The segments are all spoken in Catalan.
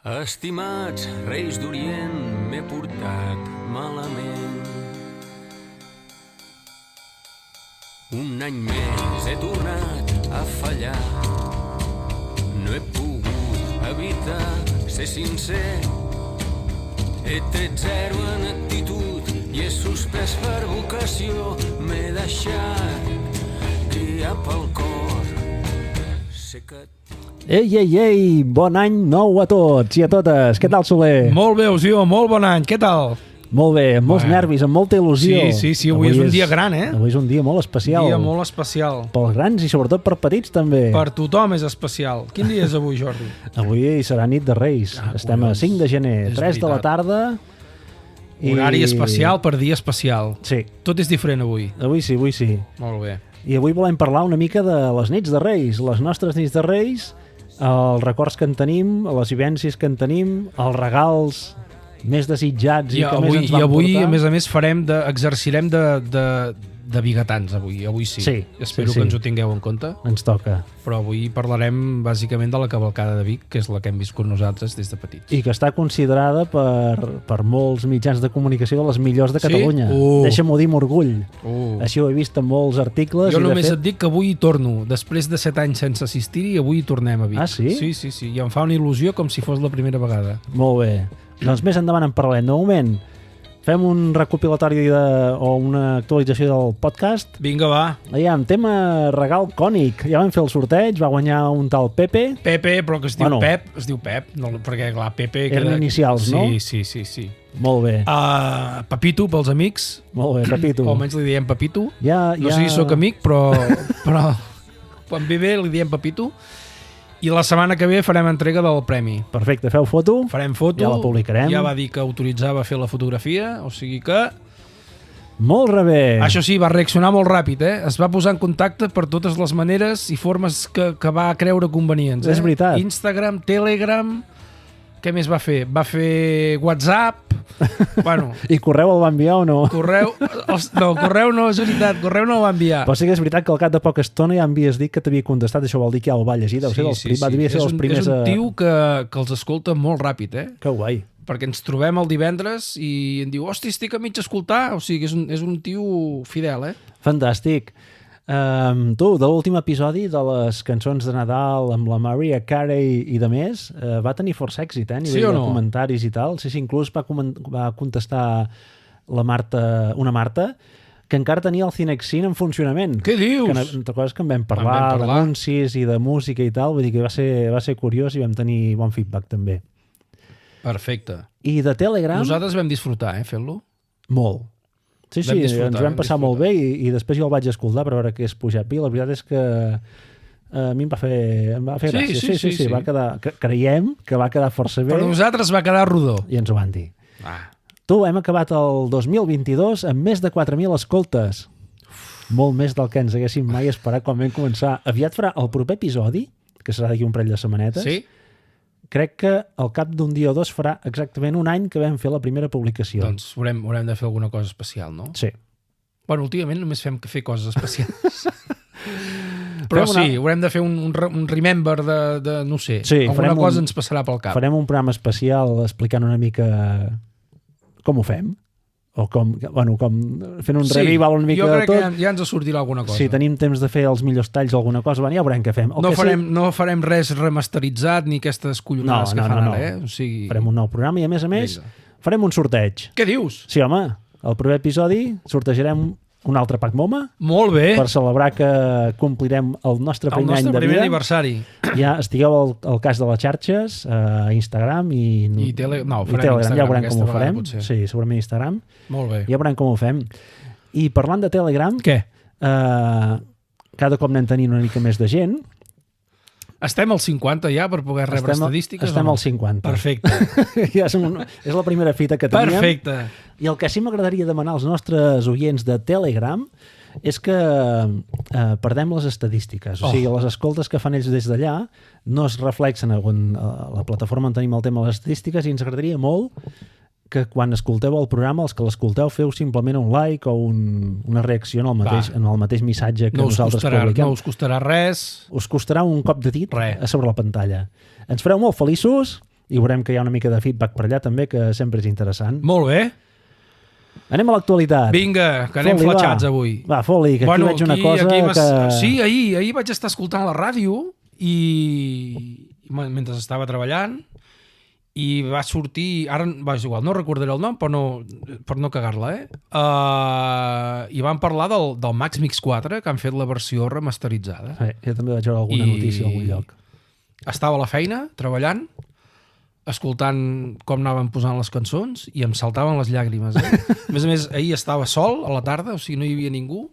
Estimats reis d'Orient, m'he portat malament. Un any més he tornat a fallar. No he pogut evitar ser sincer. He tret zero en actitud i he suspès per vocació. M'he deixat guiar pel cor. Sé que... Ei, bon any nou a tots i a totes. Què tal, Soler? Molt bé, Osió, molt bon any. Què tal? Molt bé, amb molts nervis, amb molta il·lusió. Sí, avui és un dia gran, eh? Avui és un dia molt especial. Un dia molt especial. Pels grans i sobretot per petits, també. Per tothom és especial. Quin dia és avui, Jordi? Avui serà nit de Reis. Estem a 5 de gener, 3 de la tarda. Horari especial per dia especial. Sí. Tot és diferent avui. Avui sí. Molt bé. I avui volem parlar una mica de les nits de Reis, les nostres nits de Reis, els records que en tenim, les vivències que en tenim, els regals més desitjats i que més ens van portar. I avui, a més, exercirem de vigatans, avui sí. Espero que ens ho tingueu en compte. Ens toca. Però avui parlarem bàsicament de la cavalcada de Vic, que és la que hem viscut nosaltres des de petits. I que està considerada per molts mitjans de comunicació de les millors de Catalunya. Deixa'm-ho dir amb orgull. Així ho he vist en molts articles. Jo només et dic que avui hi torno. Després de 7 anys sense assistir-hi, avui hi tornem a Vic. Ah, sí? Sí. I em fa una il·lusió com si fos la primera vegada. Molt bé. Doncs més endavant en parlarem. De moment, fem un recopilatori o una actualització del podcast. Vinga, va. Aviam, tema regal cònic. Ja vam fer el sorteig, va guanyar un tal Pepe. Pepe, però que es diu Pep. Es diu Pep, no, perquè clar, Pepe... Eren inicials, no? Sí. Molt bé. Pepito, pels amics. Molt bé, Pepito. O almenys li diem Pepito. No sé si sóc amic, però quan ve bé li diem Pepito. I la setmana que ve farem entrega del premi. Perfecte, feu foto. Farem foto. Ja la publicarem. Ja va dir que autoritzava fer la fotografia, o sigui que... Molt bé. Això sí, va reaccionar molt ràpid, eh? Es va posar en contacte per totes les maneres i formes que va creure convenients. És veritat. Instagram, Telegram... Què més va fer? Va fer WhatsApp... Bueno, I correu el va enviar o no? Correu no, és veritat, correu no el va enviar. Però sí que és veritat que al cap de poca estona ja m'havies dit que t'havia contestat, això vol dir que ja el va llegir, deu ser dels devia ser dels primers... És un tio que els escolta molt ràpid, eh? Que guai. Perquè ens trobem el divendres i em diu, hosti, estic a mig escoltar, o sigui, és un tio fidel, eh? Fantàstic. Tu, de l'últim episodi de les cançons de Nadal amb la Mariah Carey i de més, va tenir força èxit, a nivell de comentaris i tal. Sí, inclús va contestar una Marta que encara tenia el Cinexin en funcionament. Què dius? Que coses que en vam parlar d'anuncis i de música i tal, vull dir que va ser curiós i vam tenir bon feedback també. Perfecte. I de Telegram... Nosaltres vam disfrutar, fent-lo? Molt. Sí, ens vam passar molt bé i després jo el vaig escoltar per veure què és pujat. I la veritat és que a mi em va fer gràcia. Sí, va quedar, creiem que va quedar força bé. Per nosaltres va quedar rodó. I ens ho van dir. Tu, hem acabat el 2022 amb més de 4.000 escoltes. Molt més del que ens haguéssim mai esperat quan vam començar. Aviat farà el proper episodi, que serà d'aquí un parell de setmanetes. Sí. Crec que al cap d'un dia o dos farà exactament un any que vam fer la primera publicació. Doncs haurem de fer alguna cosa especial, no? Sí. Bueno, últimament només fem que fer coses especials. Però sí, haurem de fer un remember de no sé, alguna cosa ens passarà pel cap. Farem un programa especial explicant una mica com ho fem. O com fent un revival una mica de tot. Jo crec que ja ens sortirà alguna cosa. Si tenim temps de fer els millors talls o alguna cosa, ja veurem què fem. No farem res remasteritzat ni aquestes collonades que fan ara, eh? O sigui... Farem un nou programa i, a més, farem un sorteig. Què dius? Sí, home, al proper episodi sortejarem un altre Pac Moma. Molt bé. Per celebrar que complirem el nostre primer any de vida. El nostre primer aniversari. Ja estigueu al cas de les xarxes, Instagram i Telegram. Ja veurem com ho farem. Sí, segurament Instagram. Molt bé. Ja veurem com ho fem. I parlant de Telegram... Què? Cada cop anem tenint una mica més de gent. Estem al 50 ja per poder rebre estadístiques? Estem al 50. Perfecte. Ja és la primera fita que teníem. Perfecte. I el que sí m'agradaria demanar als nostres oients de Telegram és que perdem les estadístiques. O sigui, les escoltes que fan ells des d'allà no es reflexen a la plataforma on tenim el tema de les estadístiques i ens agradaria molt que quan escolteu el programa, els que l'escolteu, feu simplement un like o una reacció en el mateix missatge que nosaltres publiquem. No us costarà res. Us costarà un cop de dit a sobre la pantalla. Ens fareu molt feliços i veurem que hi ha una mica de feedback per allà també, que sempre és interessant. Molt bé. Anem a l'actualitat. Vinga, que anem fletxats avui. Va, Foli, que aquí veig una cosa que... Sí, ahir vaig estar escoltant la ràdio i mentre estava treballant i va sortir, ara és igual, no recordaré el nom per no cagar-la, i van parlar del Max Mix 4, que han fet la versió remasteritzada. Sí, jo també vaig veure alguna notícia a algun lloc. Estava a la feina, treballant, escoltant com anaven posant les cançons i em saltaven les llàgrimes. A més, ahir estava sol a la tarda, o sigui, no hi havia ningú,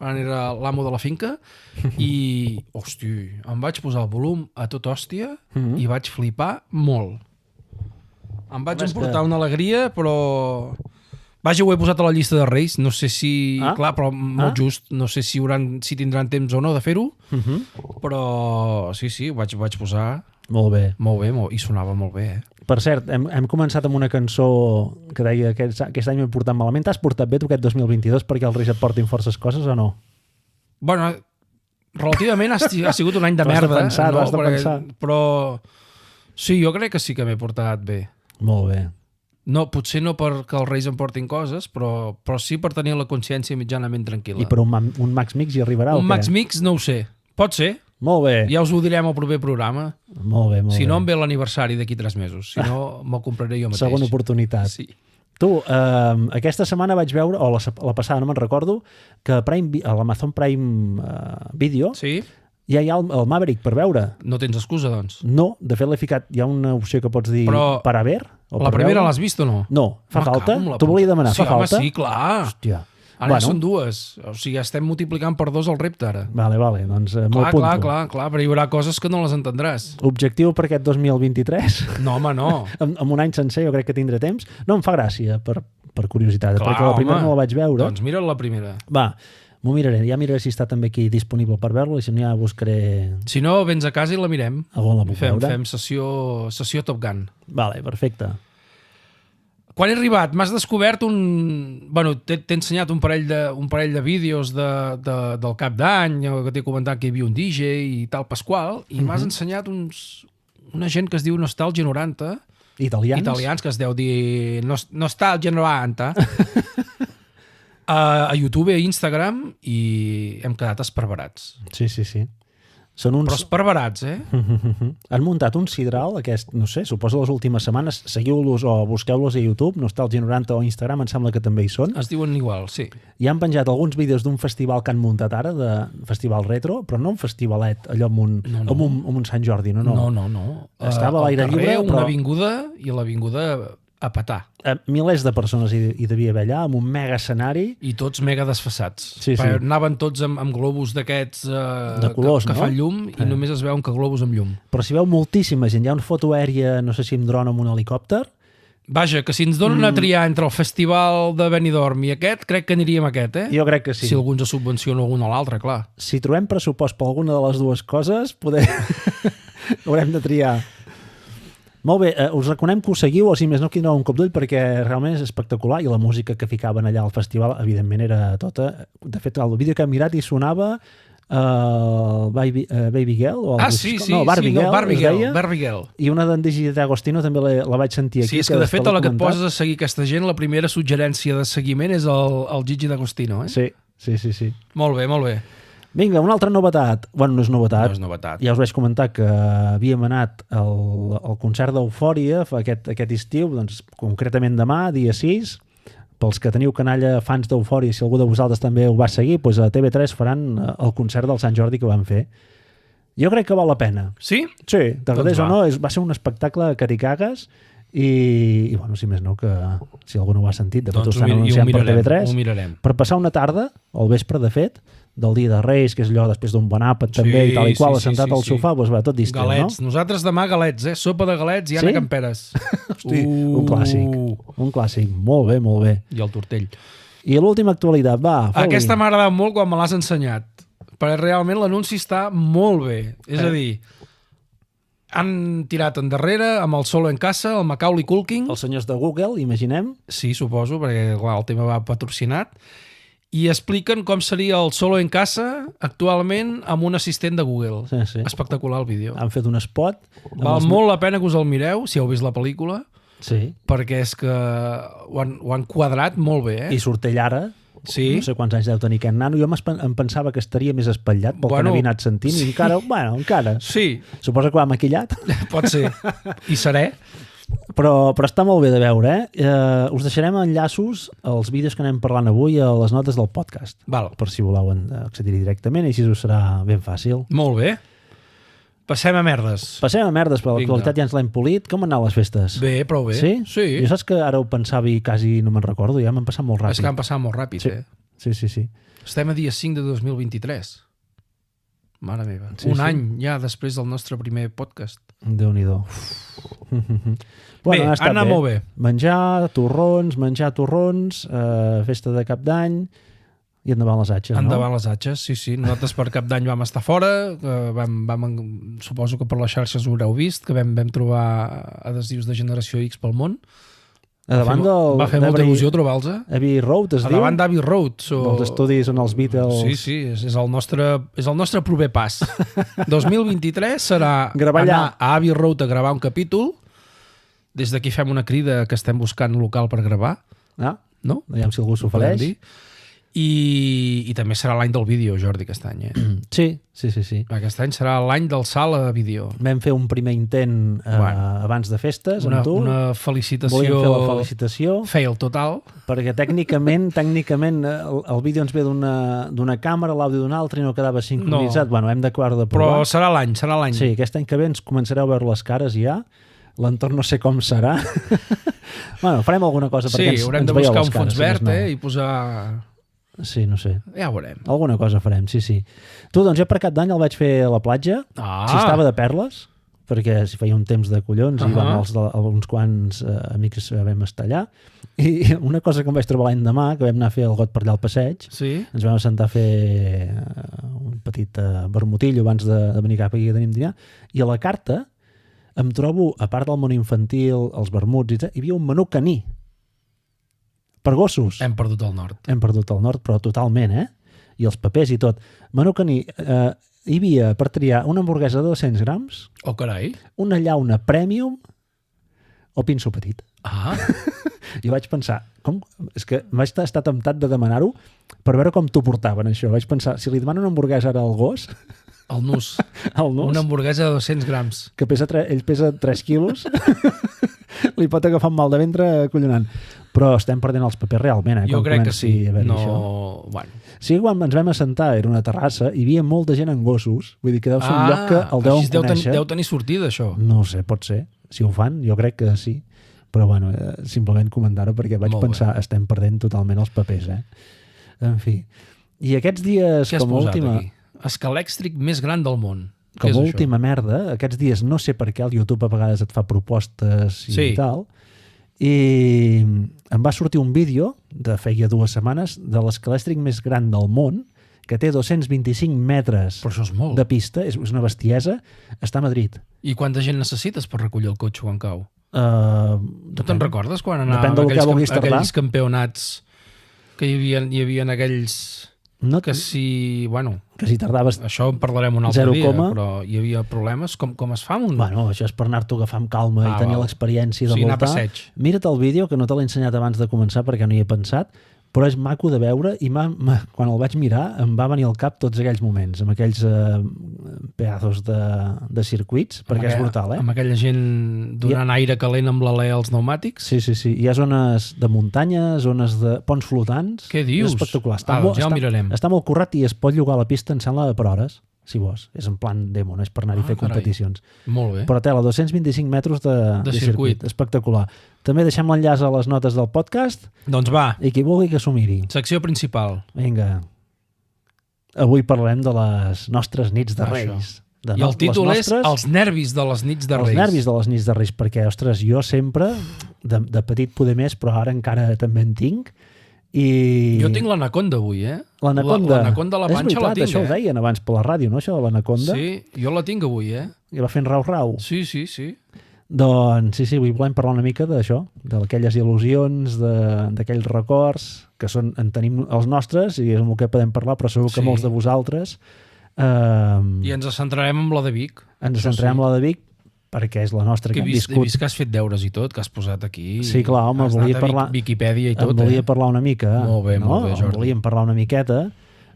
era l'amo de la finca, i, hosti, em vaig posar el volum a tot hòstia i vaig flipar molt. Em vaig emportar una alegria, però... Vaja, ho he posat a la llista de Reis, no sé si... Clar, però molt just, no sé si tindran temps o no de fer-ho, però sí, ho vaig posar... Molt bé. Molt bé, i sonava molt bé, Per cert, hem començat amb una cançó que deia que aquest any m'he portat malament. T'has portat bé tu aquest 2022 perquè els Reis et portin forces coses o no? Bueno, relativament ha sigut un any de merda. Has de pensar. Però sí, jo crec que sí que m'he portat bé. Molt bé. No, potser no perquè els Reis em portin coses, però sí per tenir la consciència mitjanament tranquil·la. I per un Max Mix hi arribarà o què? Un Max Mix no ho sé. Pot ser. Molt bé. Ja us ho direm al proper programa. Molt bé, molt bé. Si no, em ve l'aniversari d'aquí 3 mesos. Si no, me'l compraré jo mateix. Segona oportunitat. Sí. Tu, aquesta setmana vaig veure, o la passada, no me'n recordo, que a l'Amazon Prime Video ja hi ha el Maverick per veure. No tens excusa, doncs? No, de fet l'he ficat. Hi ha una opció que pots dir para ver. La primera l'has vist o no? No, fa falta? T'ho volia demanar, fa falta? Sí, clar. Hòstia. Ara són 2, o sigui, estem multiplicant per 2 el repte ara. Vale, doncs me'l apunto. Clar, però hi haurà coses que no les entendràs. Objectiu per aquest 2023? No, home, no. Amb un any sencer jo crec que tindré temps. No, em fa gràcia, per curiositat, perquè la primera no la vaig veure. Doncs mira la primera. Va, m'ho miraré, ja miraré si està també aquí disponible per veure-la i si no ja buscaré... Si no, vens a casa i la mirem. Fem sessió Top Gun. Vale, perfecte. Quan he arribat, m'has descobert Bueno, t'he ensenyat un parell de vídeos del cap d'any, que t'he comentat que hi havia un DJ i tal, Pasqual, i m'has ensenyat una gent que es diu Nostàlgia 90. Italians, que es deu dir Nostàlgia 90. A YouTube i a Instagram, i hem quedat esparverats. Sí. Però esparverats, Han muntat un sidral, no sé, suposo les últimes setmanes. Seguiu-los o busqueu-los a YouTube, Nostàlgia 90 o Instagram, em sembla que també hi són. Es diuen igual, sí. I han penjat alguns vídeos d'un festival que han muntat ara, de festival retro, però no un festivalet, allò amb un Sant Jordi, no. No. Estava a l'aire lliure, però... Una avinguda, i l'avinguda a petar. Milers de persones hi devia haver allà, amb un mega escenari. I tots mega desfassats. Sí. Anaven tots amb globus d'aquests de colors, que fan llum, i només es veuen que globus amb llum. Però si veu moltíssima gent, hi ha una foto aèria, no sé si amb dron o amb un helicòpter. Vaja, que si ens donen a triar entre el festival de Benidorm i aquest, crec que aniríem a aquest, Jo crec que sí. Si algú ens subvenciona algun o l'altre, clar. Si trobem pressupost per alguna de les dues coses, haurem de triar. Molt bé, us recomanem que ho seguiu, o si més no, que hi un cop d'ull, perquè realment és espectacular, i la música que ficaven allà al festival, evidentment, era tota... De fet, el vídeo que hem mirat hi sonava Baby Girl, o Barbie Girl. I una d'en Gigi D'Agostino també la vaig sentir aquí. Sí, és que de fet, a la que et poses a seguir aquesta gent, la primera suggerència de seguiment és el Gigi D'Agostino, Sí. Molt bé. Vinga, una altra novetat. Bueno, no és novetat. Ja us vaig comentar que havíem anat al concert d'Eufòria aquest estiu, doncs concretament demà, dia 6. Pels que teniu canalla fans d'Eufòria, si algú de vosaltres també ho va seguir, doncs a TV3 faran el concert del Sant Jordi que van fer. Jo crec que val la pena. Sí? Sí, t'agradés o no, va ser un espectacle que t'hi cagues i bueno, si més no, que si algú no ho ha sentit, de fet ho estan anunciant per TV3, per passar una tarda, o al vespre de fet, del dia de Reis, que és allò després d'un bon àpat també i tal i qual, assentat al sofà, doncs va, tot distret, galets. No? Nosaltres demà galets, sopa de galets i Anna Camperes. Hosti, un clàssic, molt bé. I el tortell. I l'última actualitat, va, Foli. Aquesta m'ha agradat molt quan me l'has ensenyat, perquè realment l'anunci està molt bé, és a dir, han tirat endarrere amb el Solo en Casa, el Macaulay Culkin. Els senyors de Google, imaginem. Sí, suposo, perquè clar, el tema va patrocinat. i expliquen com seria el solo en casa actualment amb un assistent de Google. Sí. Espectacular el vídeo. Han fet un spot. Val molt la pena que us el mireu, si heu vist la pel·lícula, Sí. perquè és que ho han quadrat molt bé, I surt ell ara. Sí. No sé quants anys deu tenir aquest nano. Jo em pensava que estaria més espatllat pel que n'havia anat sentint i encara. Sí, Suposo que va maquillat. pot ser. I seré. Però està molt bé de veure, us deixarem enllaços als vídeos que anem parlant avui a les notes del podcast. Val. Per si voleu accedir directament i així us serà ben fàcil. Molt bé. Passem a merdes. Passem a merdes, però Vinga. l'actualitat ja ens l'hem polit. Com han anat les festes? Bé, prou bé. Sí? Sí. Jo saps que ara ho pensava i quasi no me'n recordo, ja m'han passat molt ràpid. És que han passat molt ràpid, Sí. eh? Sí. Estem a dia 5 de 2023. Mare meva. Sí, Un sí. any ja després del nostre primer podcast. Déu-n'hi-do. Bé, ha estat ha anat molt bé. Menjar torrons, festa de cap d'any i endavant les atxes, Endavant les atxes, sí. Nosaltres per cap d'any vam estar fora, suposo que per les xarxes ho haureu vist, que vam trobar adhesius de generació X pel món. A davant del... Va fer molta il·lusió trobar-los. Abbey Road, es A diu? davant d'Abbey Road. Els estudis on els Beatles... Sí, és el nostre proper pas. 2023 serà Gravar allà. anar a Abbey Road a gravar un capítol. Des d'aquí fem una crida que estem buscant un local per gravar, Ah, no? aviam si algú Podem s'ofereix. dir. I també serà l'any del vídeo, Jordi, aquest any. Sí. Aquest any serà l'any del salt a vídeo. Vam fer un primer intent abans de festes amb tu. Una felicitació... Volíem fer la felicitació Fail total. perquè tècnicament el vídeo ens ve d'una càmera, l'àudio d'una altra i no quedava sincronitzat. No. Bueno, hem d'acabar de Però provar. serà l'any. Sí, aquest any que ve ens començareu a veure les cares ja. L'entorn no sé com serà. Bueno, farem alguna cosa Sí, perquè ens haurem de veieu buscar les un fons cares, verd, si més no. i posar... Sí, no sé. Ja ho veurem. Alguna cosa farem, sí. Tu, doncs jo per cap d'any el vaig fer a la platja. Ah! Si estava de perles, perquè si feia un temps de collons i van uns quants amics vam estar allà. I una cosa que em vaig trobar l'endemà, que vam anar a fer el got per allà al passeig, Sí? ens vam assentar a fer un petit vermutillo abans de venir cap aquí que tenim dinar, i a la carta em trobo, a part del món infantil, els vermuts, hi havia un menú caní per gossos. Hem perdut el nord. Hem perdut el nord, però totalment, I els papers i tot. Menú caní, hi havia per triar una hamburguesa de 200 grams, Oh, carai. una llauna premium o pinso petit. Ah, I vaig pensar, és que vaig estar temptat de demanar-ho per veure com t'ho portaven, això. Vaig pensar, si li demano una hamburguesa ara al gos, el nus. al nos, Una hamburguesa de 200 grams. que ell pesa 3 quilos, li pot agafar un mal de ventre acollonant. Però estem perdent els papers realment, Jo quan crec que comenci sí. a haver-hi No... això. Bueno. Sí, quan ens vam assentar, era una terrassa, hi havia molta gent amb gossos, vull dir que deu ser un lloc que el deuen així conèixer. Deu tenir sortida, això. No ho sé, pot ser. Si ho fan, jo crec que sí. Però bueno, simplement comentar-ho perquè vaig Molt pensar, estem perdent totalment els papers, En fi. I aquests dies, Què has com a posat última... aquí? Escalèxtric més gran del món. Com Què és a això? última merda, aquests dies no sé per què el YouTube a vegades et fa propostes i Sí. tal, i em va sortir un vídeo de feia 2 setmanes de l'escalèstric més gran del món, que té 225 metres Però això és molt. de pista, és una bestiesa, està a Madrid. I quanta gent necessites per recollir el cotxe quan cau? Tu te'n Depèn. recordes quan Depèn anàvem del que vulguis tardar. aquells campionats que hi havia aquells No, que si... Bueno, que si tardaves... això en parlarem un altre 0, dia, coma. però hi havia problemes. Com es fa un... Bueno, això és per anar-t'ho a agafar amb calma i tenir val. l'experiència de O sigui, anar a voltar. passeig. Mira't el vídeo, que no te l'he ensenyat abans de començar perquè no hi he pensat, però és maco de veure i quan el vaig mirar em va venir al cap tots aquells moments, amb aquells pedazos de circuits, perquè és brutal, Amb aquella gent donant aire calent amb l'alè als pneumàtics. Sí. Hi ha zones de muntanya, zones de ponts flotants. Què dius? És espectacular. Doncs ja ho mirarem. Està molt currat i es pot llogar a la pista, em sembla, per hores, si vols. És en plan demo, no és per anar-hi a fer carai. competicions. Molt bé. Però tela, 225 metres de circuit. Espectacular. També deixem l'enllaç a les notes del podcast Doncs va, i qui vulgui que s'ho miri. secció principal. Vinga. Avui parlarem de les nostres nits de Això. Reis. I el títol és Els nervis de les nits de Els Reis. nervis de les nits de Reis, perquè, ostres, jo sempre, de petit poder més, però ara encara també en tinc, i... Jo tinc l'anaconda avui, L'anaconda. L'anaconda a la panxa És veritat, la tinc, això ho deien abans per la ràdio, no, això de l'anaconda? Sí, jo la tinc avui, I va fent rau-rau. Sí. Doncs sí, avui volem parlar una mica d'això, d'aquelles il·lusions, d'aquells records, que en tenim els nostres i és amb el que podem parlar, però segur que molts de vosaltres... I ens centrarem en la de Vic. Ens centrem en la de Vic, perquè és la nostra que hem viscut. He vist que has fet deures i tot, que has posat aquí. Sí, clar, home, volia parlar... Viquipèdia i tot, volia parlar una mica. Molt bé, Jordi. Volíem parlar una miqueta.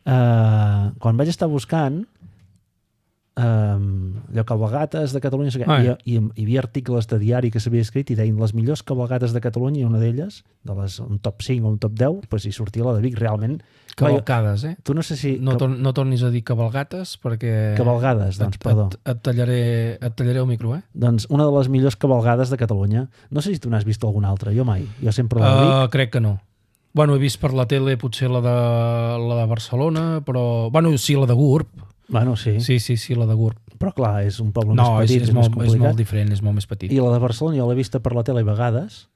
Quan vaig estar buscant allò cabalgates de Catalunya i hi havia articles de diari que s'havia escrit i deien les millors cabalgates de Catalunya i una d'elles, un top 5 o un top 10, doncs hi sortia la de Vic, realment. Cavalcades, Tu no sé si... No tornis a dir cabalgates perquè... Cavalgades, doncs, perdó. Et tallaré el micro, Doncs una de les millors cavalgades de Catalunya. No sé si tu n'has vist alguna altra, jo mai. Jo sempre la de Vic. Crec que no. Bueno, he vist per la tele potser la de Barcelona, però... Bueno, sí, la de Gurb. Bueno, sí. Sí, la de Gurb. Però clar, és un poble més petit, és més complicat. És molt diferent, és molt més petit. I la de Barcelona jo l'he vista per la tele a vegades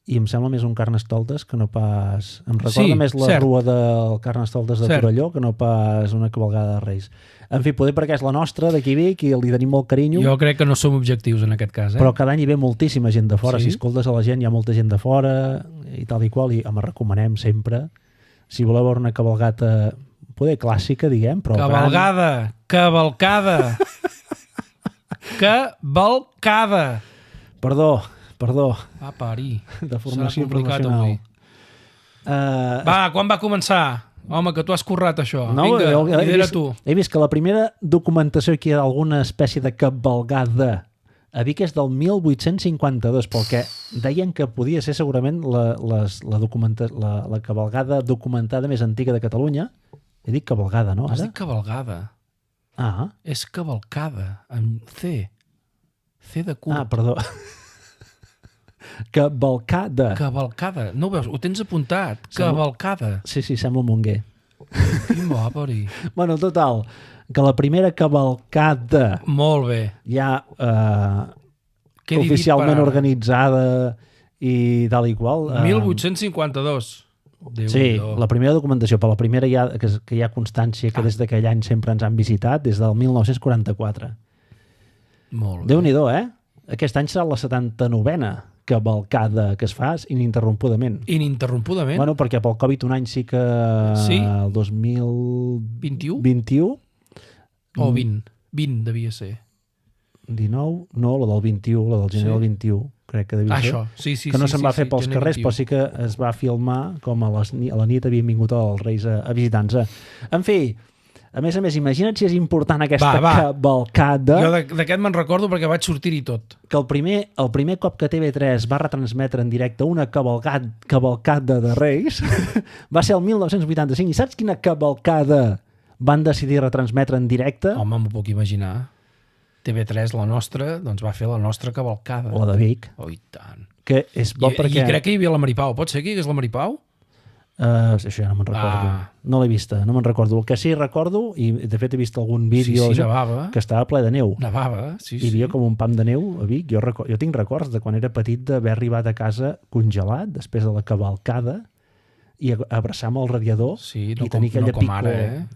i em sembla més un Carnestoltes que no pas... Em recorda més la rua del Carnestoltes de Torelló que no pas una cavalgada de Reis. En fi, poder perquè és la nostra, d'aquí Vic, i li tenim molt carinyo. Jo crec que no som objectius en aquest cas, Però cada any hi ve moltíssima gent de fora. Si escoltes a la gent, hi ha molta gent de fora i tal i qual, i recomanem sempre. Si voleu veure una cavalgata... poder clàssica, diguem, però... Cavalcada! Perdó. Va, parir. De formació professional. Va, quan va començar? Home, que tu has currat això. No, vinga, lidera tu. He vist que la primera documentació que hi ha d'alguna espècie de cavalgada a Vic és del 1852, pel que deien que podia ser segurament la cavalgada documentada més antiga de Catalunya. He dit cavalgada, no? Has dit cavalgada. Ah. És cavalcada, amb C. C de curt. Perdó. Cavalcada. No ho veus? Ho tens apuntat. Cavalcada. Sí, sembla un monguer. Quin bo, pari. Bueno, total, que la primera cavalcada... Molt bé. Ja oficialment organitzada i tal i qual... 1852. Sí, la primera documentació, però la primera que hi ha constància que des d'aquell any sempre ens han visitat, des del 1944. Molt bé. Déu-n'hi-do, Aquest any serà la 79a cavalcada que es fa ininterrompudament. Ininterrompudament? Bueno, perquè pel Covid un any sí que... Sí? El 2021... 21? O 20. 20 devia ser. 19? No, la del 21, la del gener del 21. Crec que devia ser. Això, sí. Que no se'n va fer pels carrers, però sí que es va filmar com a la nit havien vingut els Reis a visitar-nos. En fi, a més, imagina't si és important aquesta cavalcada. Jo d'aquest me'n recordo perquè vaig sortir-hi tot. Que el primer cop que TV3 va retransmetre en directe una cavalcada de Reis va ser el 1985. I saps quina cavalcada van decidir retransmetre en directe? Home, m'ho puc imaginar. TV3, la nostra, doncs va fer la nostra cavalcada. La de Vic. Oh, i tant. Que és bo perquè... I crec que hi havia la Maripau. Pot ser que hi hagués la Maripau? Això ja no me'n recordo. No l'he vista, no me'n recordo. El que sí recordo, i de fet he vist algun vídeo que estava ple de neu. Nevava, sí. Hi havia com un pam de neu a Vic. Jo tinc records de quan era petit d'haver arribat a casa congelat després de la cavalcada i abraçar-me al radiador i tenir aquella picor.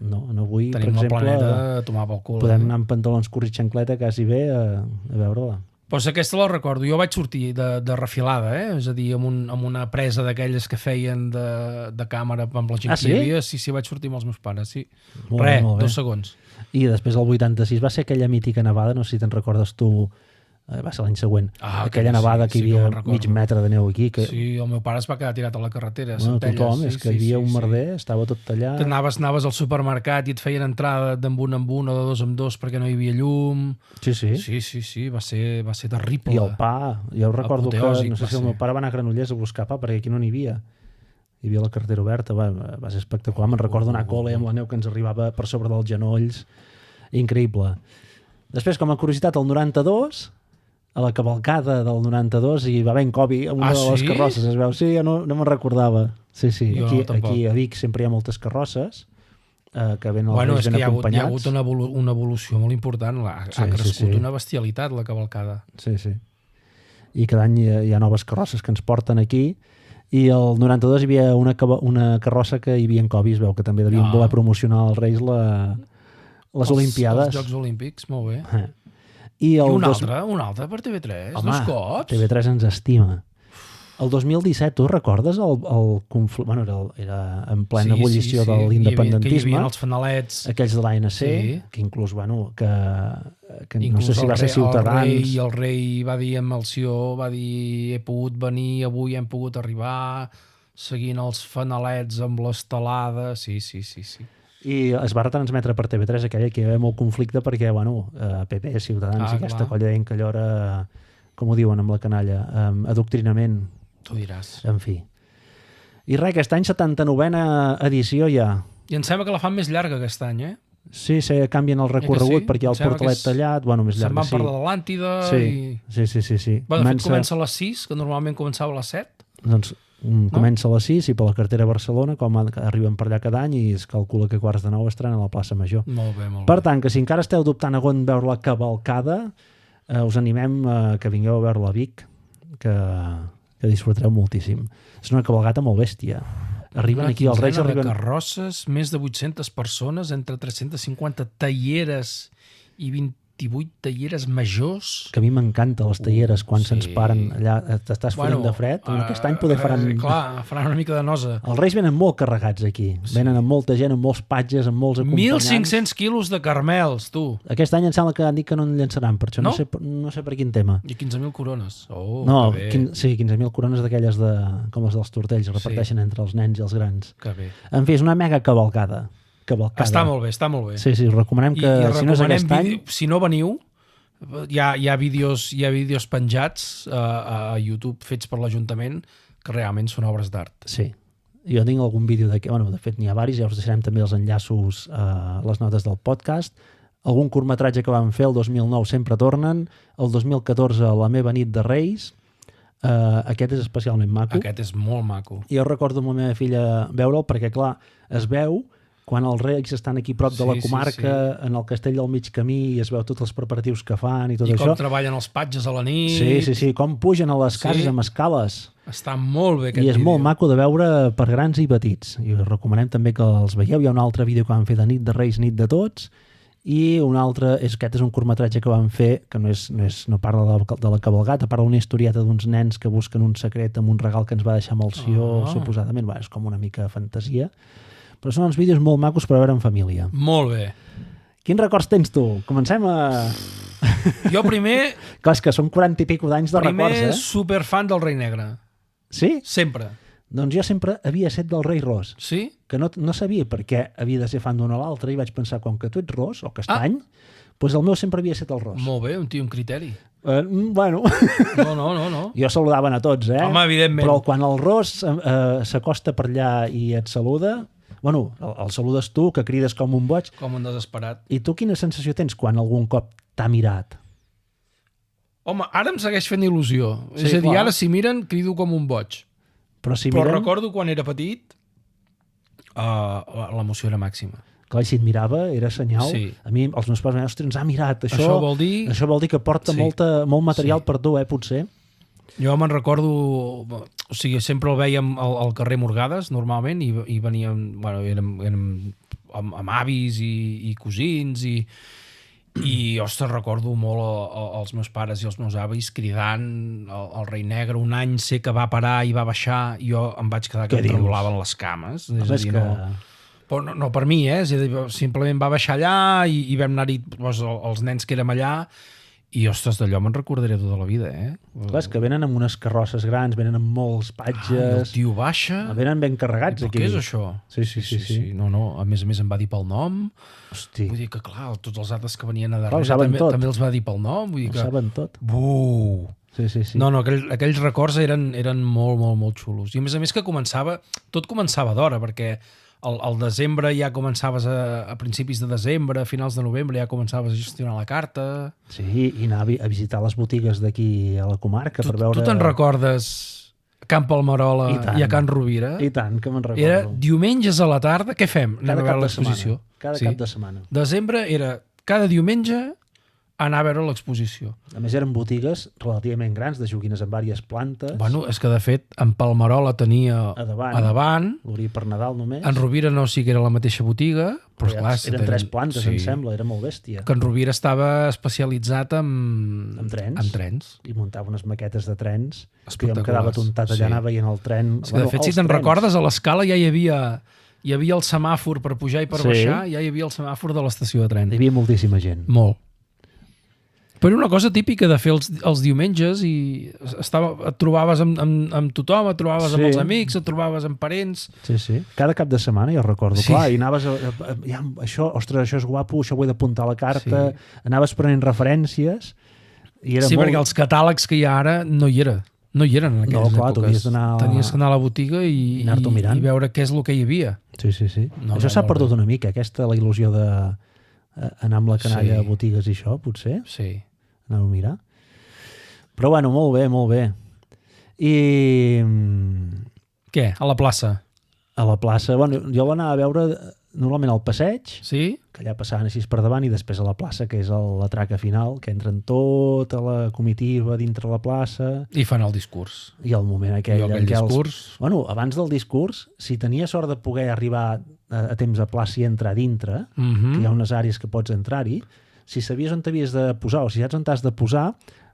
No, avui, per exemple, tenim el planeta a tomar pel cul. Podem anar amb pantalons curts i xancleta quasi bé a veure-la. Doncs aquesta la recordo. Jo vaig sortir de refilada, és a dir, amb una presa d'aquelles que feien de càmera amb la gent que hi havia. Sí, vaig sortir amb els meus pares, sí. Molt bé. 2 segons. I després del 86 va ser aquella mítica nevada, no sé si te'n recordes tu, va ser l'any següent, aquella nevada que hi havia mig metre de neu aquí. Sí, el meu pare es va quedar tirat a la carretera. Tothom, és que hi havia un merder, estava tot tallat. Anaves al supermercat i et feien entrada d'1 en 1 o de 2 en 2 perquè no hi havia llum. Sí, va ser terrible. I el pa, jo recordo que, no sé si el meu pare va anar a Granollers a buscar pa perquè aquí no n'hi havia. Hi havia la carretera oberta, va ser espectacular. Me'n recordo anar a col·le amb la neu que ens arribava per sobre dels genolls. Increïble. Després, com a curiositat, el 92... a la cavalcada del 92 i va haver en Covi amb una de les carrosses, es veu? Sí, no me'n recordava. Sí, aquí a Vic sempre hi ha moltes carrosses que venen els Reis ben acompanyats. Hi ha hagut una evolució molt important, ha crescut una bestialitat la cavalcada. Sí. I cada any hi ha noves carrosses que ens porten aquí i el 92 hi havia una carrossa que hi havia en Covi, es veu que també devien voler promocionar als Reis les Olimpiades. Els Jocs Olímpics, molt bé. I un altre per TV3, Home, 2 cops. TV3 ens estima. El 2017, tu recordes el conflicte? Bueno, era en plena ebullició de l'independentisme. Que hi havia els fanalets. Aquells de l'ANC, que inclús, que no sé si va ser Ciutadans. El rei va dir amb el Sió, va dir he pogut venir, avui hem pogut arribar, seguint els fanalets amb l'estelada. Sí. I es va retransmetre per TV3 aquella que hi havia molt conflicte perquè, PP, Ciutadans i aquesta colla deien que allò era, com ho diuen amb la canalla, adoctrinament. Tu diràs. En fi. I res, aquest any 79a edició ja. I em sembla que la fan més llarga aquest any, eh? Sí, canvien el recorregut perquè hi ha el portalet tallat, més llarg. Se'n van per l'Atlàntida Sí. Bueno, de fet, comença a les 6, que normalment començava a les 7. Doncs comença a les 6 i per la carretera Barcelona, com arriben per allà cada any i es calcula que 8:45 estaran a la plaça Major. Molt bé. Per tant, que si encara esteu dubtant a on veure la cavalcada, us animem que vingueu a veure-la a Vic, que disfrutareu moltíssim. És una cavalgata molt bèstia. Arriben aquí, els reis arriben... Carrosses, més de 800 persones, entre 350 talleres i 28 talleres majors. Que a mi m'encanta les talleres quan se'ns paren allà, t'estàs fotent de fred. Aquest any poder faran... Clar, faran una mica de nosa. Els reis venen molt carregats aquí. Venen amb molta gent, amb molts patges, amb molts acompanyants. 1.500 quilos de carmels, tu. Aquest any em sembla que han dit que no en llançaran, per això no sé per quin tema. I 15.000 corones. No, 15.000 corones d'aquelles com les dels tortells, reparteixen entre els nens i els grans. Que bé. En fi, és una mega cavalcada. Està molt bé. Sí, recomanem que si no és aquest any... Si no veniu, hi ha vídeos penjats a YouTube fets per l'Ajuntament que realment són obres d'art. Sí. Jo tinc algun vídeo de fet n'hi ha varis, ja us deixarem també els enllaços a les notes del podcast. Algun curtmetratge que vam fer el 2009 sempre tornen, el 2014 La meva nit de Reis. Aquest és especialment maco. Aquest és molt maco. Jo recordo amb la meva filla veure'l perquè, clar, es veu quan els reis estan aquí prop de la comarca, en el castell del mig camí, i es veu tots els preparatius que fan i tot això. I com treballen els patges a la nit. Sí, com pugen a les cases amb escales. Està molt bé aquest vídeo. I és molt maco de veure per grans i petits. I us recomanem també que els veieu. Hi ha un altre vídeo que vam fer de nit de Reis, nit de tots, i un altre, aquest és un curtmetratge que vam fer, que no parla de la cavalgata, parla d'una historieta d'uns nens que busquen un secret amb un regal que ens va deixar amb el Sió, suposadament. És com una mica fantasia. Però són uns vídeos molt macos per veure en família. Molt bé. Quins records tens tu? Comencem a... Jo primer... Clar, és que són 40 i pico d'anys de records, Primer superfan del Rei Negre. Sí? Sempre. Doncs jo sempre havia set del Rei Ros. Sí? Que no sabia per què havia de ser fan d'un o l'altre i vaig pensar, com que tu ets ros o castany, doncs el meu sempre havia set el Ros. Molt bé, un tio amb criteri. Bueno... No. Jo saludaven a tots, Home, evidentment. Però quan el Ros s'acosta per allà i et saluda... Bueno, el saludes tu, que crides com un boig. Com un desesperat. I tu quina sensació tens quan algun cop t'ha mirat? Home, ara em segueix fent il·lusió. Sí, és a dir, ara si miren, crido com un boig. Però recordo quan era petit, l'emoció era màxima. Clar, si et mirava, era senyal. Sí. A mi, els meus pares ens ha mirat. Això vol dir que porta molt material per tu, potser. Jo me'n recordo, o sigui, sempre el vèiem al carrer Morgades, normalment, i veníem, érem amb avis i cosins, i ostres, recordo molt els meus pares i els meus avis cridant el Rei Negre. Un any sé que va parar i va baixar, i jo em vaig quedar que em tremolaven les cames. És a dir, no per mi, és a dir, simplement va baixar allà i vam anar-hi els nens que érem allà. I, ostres, d'allò me'n recordaré tota la vida, Clar, és que venen amb unes carrosses grans, venen amb molts patges... I el tio baixa... Venen ben carregats, aquí. Què és això? Sí. No, a més em va dir pel nom. Hosti. Vull dir que, clar, tots els altres que venien a darrere també els va dir pel nom. Vull dir que... saben tot. Buh! Sí. No, aquells records eren molt, molt, molt xulos. I a més que tot començava d'hora, perquè al desembre ja començaves a principis de desembre, a finals de novembre ja començaves a gestionar la carta. Sí, i anar a visitar les botigues d'aquí a la comarca per veure... Tu te'n recordes Camp Palmerola i a Can Rovira? I tant, que me'n recordo. Era diumenges a la tarda, què fem? Anem a veure l'exposició. Cada cap de setmana. Desembre era cada diumenge anar a veure l'exposició. A més, eren botigues relativament grans, de joguines amb diverses plantes. Bueno, és que de fet en Palmerola tenia A davant. a davant, L'obrir per Nadal només. en Rovira no sí que era la mateixa botiga, però clar, eren 3 plantes, em sembla, era molt bèstia. Que en Rovira estava especialitzat Amb trens. en trens. I muntava unes maquetes de trens que jo em Espectaculars. quedava tontat allà, Sí. anar veient el tren. És que de fet, si els te'n trens. recordes, a l'escala ja hi havia el semàfor per pujar i per Sí. baixar, ja hi havia el semàfor de l'estació de tren. Hi havia moltíssima gent. Molt. Però era una cosa típica de fer els diumenges i et trobaves amb tothom, et trobaves amb Sí. els amics, et trobaves amb parents. Sí, sí. Cada cap de setmana, jo recordo. Sí. Clar, i anaves ja, ostres, això és guapo, això ho he d'apuntar a la carta. Sí. Anaves prenent referències i era Sí, molt... perquè els catàlegs que hi ha ara no hi eren. No hi eren en aquelles clar, tu èpoques. havies d'anar Tenies que anar a la botiga i anar-t'ho mirant. i veure què és el que hi havia. Sí, sí, sí. No, Això no, s'ha molt perdut bé. una mica, la il·lusió de anar amb la canalla Sí. a botigues i això, potser, Sí. anar-ho a mirar. Però bueno, molt bé, molt bé. I Què? A la plaça? a la plaça, bueno, jo l'anava a veure normalment al passeig, Sí? que allà passaven així per davant, i després a la plaça, que és la traca final, que entren tota la comitiva dintre la plaça, I fan el discurs. i el moment aquell... I aquell en què discurs... Bueno, abans del discurs, si tenies sort de poder arribar a temps a plaça i entrar dintre, Mhm. que hi ha unes àrees que pots entrar-hi, si sabies on t'havies de posar o si saps on t'has de posar,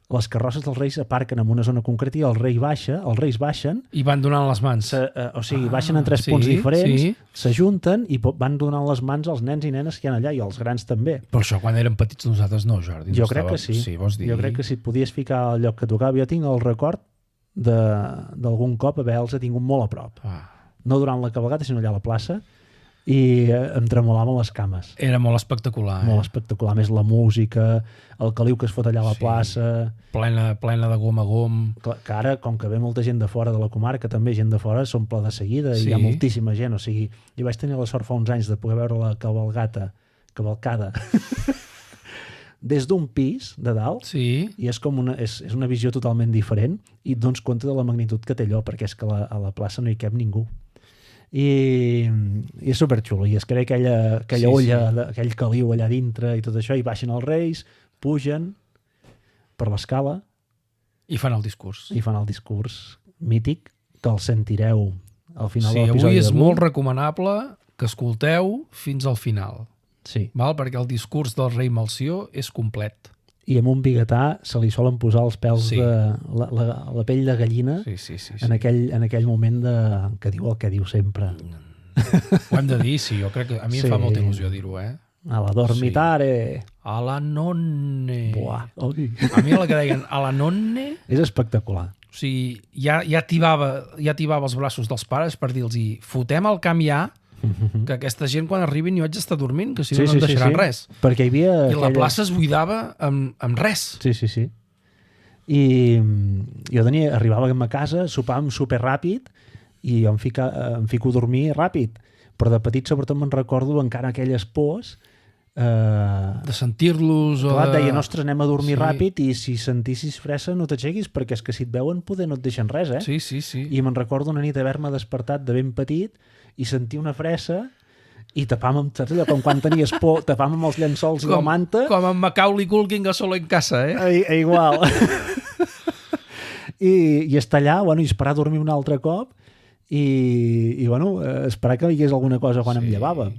les carrosses dels Reis aparquen en una zona concreta i els Reis baixen, I van donant les mans. o sigui, baixen en 3 sí, punts diferents, sí. s'ajunten i van donant les mans als nens i nenes que hi ha allà i als grans també. Però això quan érem petits nosaltres no, Jordi. Jo no crec estava... que sí. Sí, vols dir? Jo crec que si et podies ficar al lloc que tocava. Jo tinc el record d'algun cop haver-los tingut molt a prop. Ah. No durant la cabalgata, sinó allà a la plaça, i em tremolaven les cames. Era molt espectacular. Molt espectacular. A més, la música, el caliu que es fot allà a la Sí. plaça... Plena de gom a gom. Clar, que ara, com que ve molta gent de fora de la comarca, també gent de fora s'omple de seguida i Sí. hi ha moltíssima gent. O sigui, jo vaig tenir la sort fa uns anys de poder veure la cavalcada des d'un pis de dalt, Sí. i és com és una visió totalment diferent i et dones compte de la magnitud que té allò, perquè és que a la plaça no hi cap ningú. I és superxulo, i es crea aquella Sí, olla, sí. aquell caliu allà dintre i tot això, i baixen els Reis, pugen per l'escala I fan el discurs. i fan el discurs mític, que el sentireu al final Sí, de l'episodi avui és d'avui. molt recomanable que escolteu fins al final, Sí, val? Perquè el discurs del rei Melcior és complet. i amb un biguetà se li solen posar els pèls Sí. de la pell de gallina Sí. en aquell moment que diu el que diu sempre. Ho hem de dir, sí, jo crec que a mi Sí. em fa molta il·lusió dir-ho, eh? A la dormitare. A la nonne. Buah. Ui. A mi la que deien a la nonne, És espectacular. o sigui, ja tibava els braços dels pares per dir-los fotem el camp ja, que aquesta gent quan arribin jo haig d'estar dormint, que si no, no em deixaran res. Perquè hi havia... I la plaça es buidava amb res. Sí, sí, sí. I jo arribava a casa, sopàvem super ràpid i jo em fico a dormir ràpid. Però de petit sobretot me'n recordo encara aquelles pors. De sentir-los o Clar, de... et deien, ostres, anem a dormir Sí. ràpid i si sentissis fressa no t'aixequis perquè és que si et veuen poder no et deixen res, eh? Sí, sí, sí. I me'n recordo una nit haver-me despertat de ben petit i sentir una fressa i tapar-me, saps allò, com quan tenies por, tapar-me amb els llençols i la manta. Com en Macaulay Culkin que solo en casa, eh? Igual. I estar allà, bueno, i esperar a dormir un altre cop i bueno, esperar que hi hagués alguna cosa quan em llevava.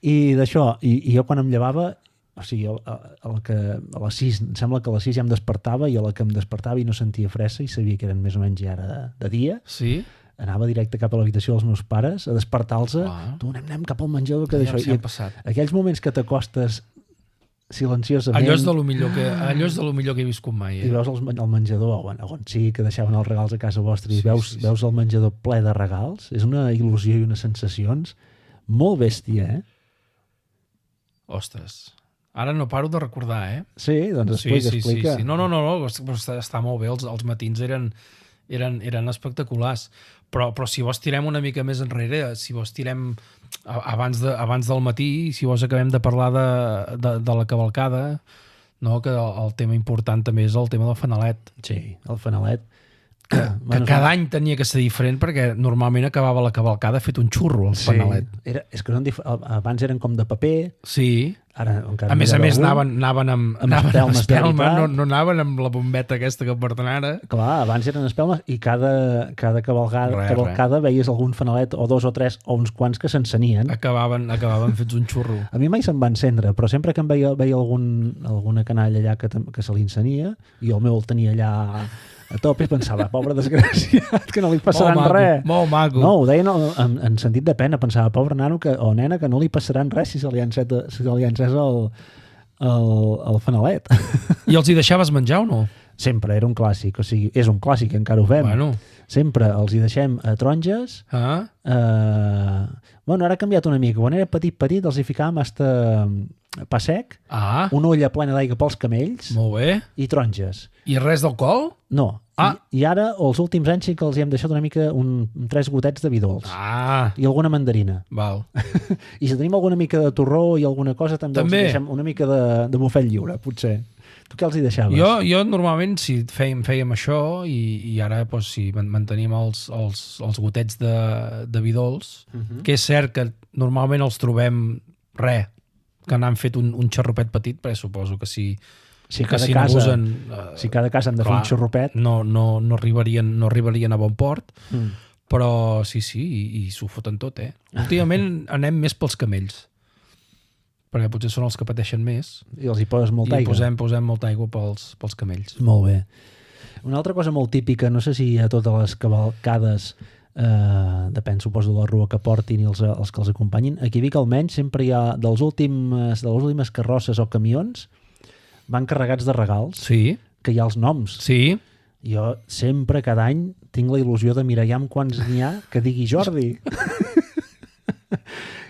I d'això, i jo quan em llevava, o sigui, a les 6, em sembla que a les 6 ja em despertava, i a la que em despertava i no sentia fressa i sabia que eren més o menys ja de dia, Sí? anava directe cap a l'habitació dels meus pares a despertar-los, tu anem cap al menjador, que d'això. Ja s'hi han passat. Aquells moments que t'acostes silenciosament Allò és de lo millor que he viscut mai, i eh? veus el menjador on sí que deixaven els regals a casa vostra i Sí, veus el menjador ple de regals, és una il·lusió i unes sensacions molt bèstia, eh? Ostres. Ara no paro de recordar, eh? Sí, doncs explica. Sí. No, però està molt bé, els matins eren espectaculars. Però si vols tirem una mica més enrere, si vols tirem abans del matí, si vols acabem de parlar de la cavalcada, no? Que el tema important també és el tema del fanalet. Sí, el fanalet. que cada any tenia que ser diferent perquè normalment acabava la cavalcada fet un xurro al panalet. És que abans eren com de paper, Sí. ara encara A més, algun. anaven amb espelmes de espelma, veritat. no anaven amb la bombeta aquesta que porten ara. Clar, abans eren espelmes i cada cavalcada veies algun fanalet o dos o tres o uns quants que s'encenien. Acabaven fets un xurro. A mi mai se'm va encendre, però sempre que em veia alguna canalla allà que se li encenia i el meu el tenia allà a tope, pensava, pobre desgraciat, que no li passaran res. Molt maco. No, ho deien en sentit de pena, pensava, pobre nano o nena, que no li passaran res si se li encés el fanalet. I els hi deixaves menjar o no? Sempre, era un clàssic, o sigui, és un clàssic, encara ho fem. Bueno. Sempre els hi deixem a taronges. Bueno, ara ha canviat una mica. Quan era petit, els hi ficàvem hasta pa sec, una olla plena d'aigua pels camells Molt bé. i taronges. I res d'alcohol? No. I ara, els últims anys, sí que els hi hem deixat una mica 3 gotets de vi dolç. I alguna mandarina. Val. I si tenim alguna mica de torró i alguna cosa, també els hi deixem una mica de bufet lliure, potser. Tu què els hi deixaves? Jo normalment sí, fèiem això i ara sí, mantenim els gotets de vi dolç, que és cert que normalment els trobem que n'han fet un xarrupet petit, perquè suposo que si n'abusen... Si cada casa han de fer un xarrupet... No arribarien a bon port, però sí, i s'ho foten tot, Últimament anem més pels camells, perquè potser són els que pateixen més. I els hi poses molta aigua. I posem molta aigua pels camells. Molt bé. Una altra cosa molt típica, no sé si a totes les cavalcades, depèn, suposo, de la rua que portin i els que els acompanyin, aquí a Vic almenys sempre hi ha, de les últimes carrosses o camions, van carregats de regals, que hi ha els noms. Sí. Jo sempre, cada any, tinc la il·lusió de mirar quants n'hi ha que digui Jordi.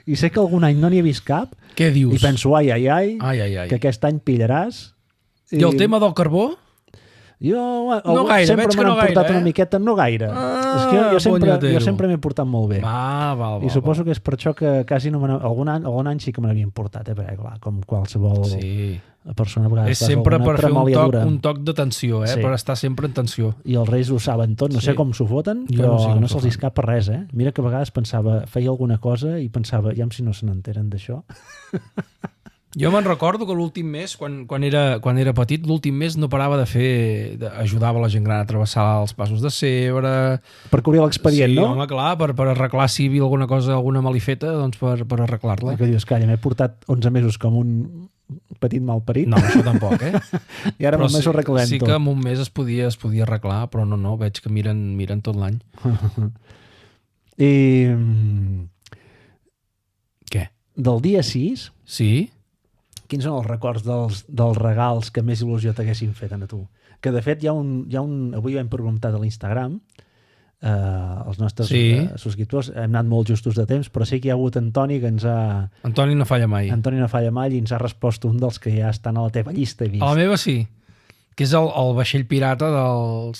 I sé que algun any no n'hi he vist cap. Què dius? I penso, ai, que aquest any pillaràs. I el tema del carbó? No gaire, sempre me n'han portat una miqueta, no gaire. És que jo sempre m'he portat molt bé. I suposo que és per això que quasi no algun any sí que me n'havien portat, perquè clar, com qualsevol persona a vegades és sempre per fer un toc de tensió, per estar sempre en tensió. I els reis ho saben tot, no sé com s'ho foten, però no se'ls escapa res, Mira que a vegades pensava, feia alguna cosa i pensava, ja si no se n'enteren d'això. Jo me'n recordo que l'últim mes, quan era petit, l'últim mes no parava ajudava la gent gran a travessar els passos de Cebre... Per cobrir l'expedient, no? Sí, home, clar, per arreglar si hi havia alguna cosa, alguna malifeta, doncs per arreglar-la. Que dius, calla, m'he portat 11 mesos com un petit malparit. No, això tampoc, I ara en un mes ho arreglem tot. Sí que en un mes es podia arreglar, però no, veig que miren tot l'any. I... Què? Del dia 6... Sí? Quins són els records dels regals que més il·lusió t'haguessin fet a tu? Que de fet hi ha un avui ho hem preguntat a l'Instagram, els nostres subscriptors, hem anat molt justos de temps, però sí que hi ha hagut Antoni que ens ha... Antoni no falla mai. Antoni no falla mai i ens ha respost un dels que ja estan a la teva llista, he vist. A la meva sí, que és el vaixell pirata del